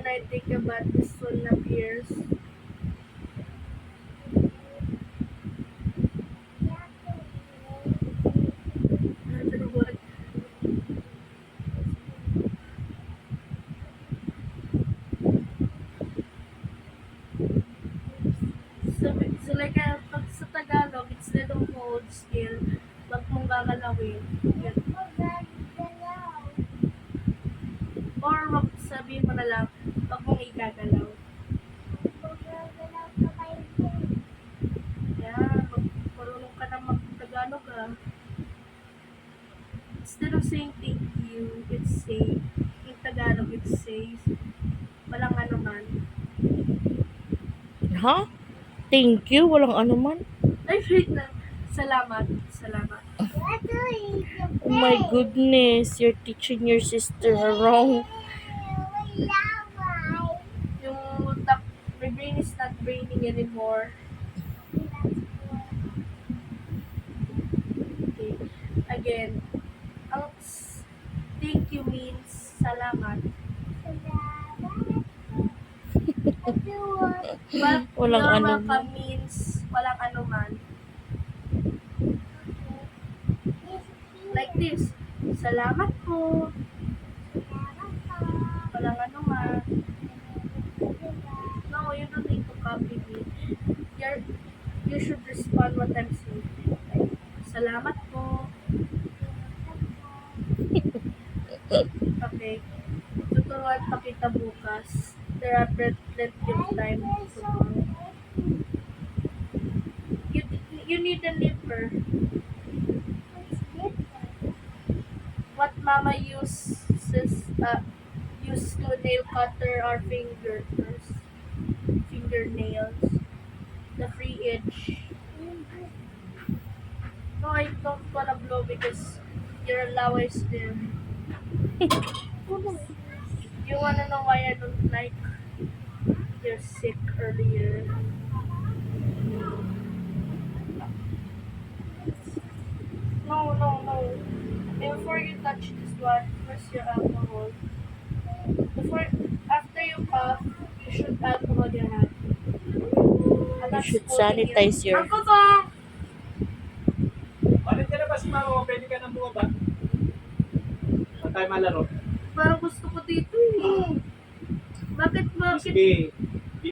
when I think about this one appears. What? So like, pag sa Tagalog, instead of hold still, wag mong gagalawin. Yun. Or wag sabihin mo na lang, wag mong igagalaw. Yan, marunong ka na mag-Tagalog Instead of saying thank you, it's say, in Tagalog, it says, walang ano man. Ha? Thank you, walang ano man. Ay, wait lang. Salamat. Salamat. Oh my goodness, you're teaching your sister wrong. Yung my brain is not braining anymore. Okay. Again, ang thank you means salamat. But Walang ano normal ka man. means walang ano man. Like this. Salamat po. Walang ano man. No, you don't need to copy me. You should respond what I'm saying. Like, salamat po. Okay. Tuturuan pa kita bukas. There are plenty of time tomorrow. You need a nipper. What mama uses to nail cutter or fingernails. The free edge. No, I don't wanna blow because your allow is there. You wanna know why I don't like you're sick earlier? No. Before you touch this one, where's your alcohol? After you cough, you should alcohol your hand. You should sanitize your... Alcohol! Bakit ka na ba si Mama? Pwede ka nang bumaba? Saan tayo malaro? Parang gusto ko dito eh. Bakit? Sige.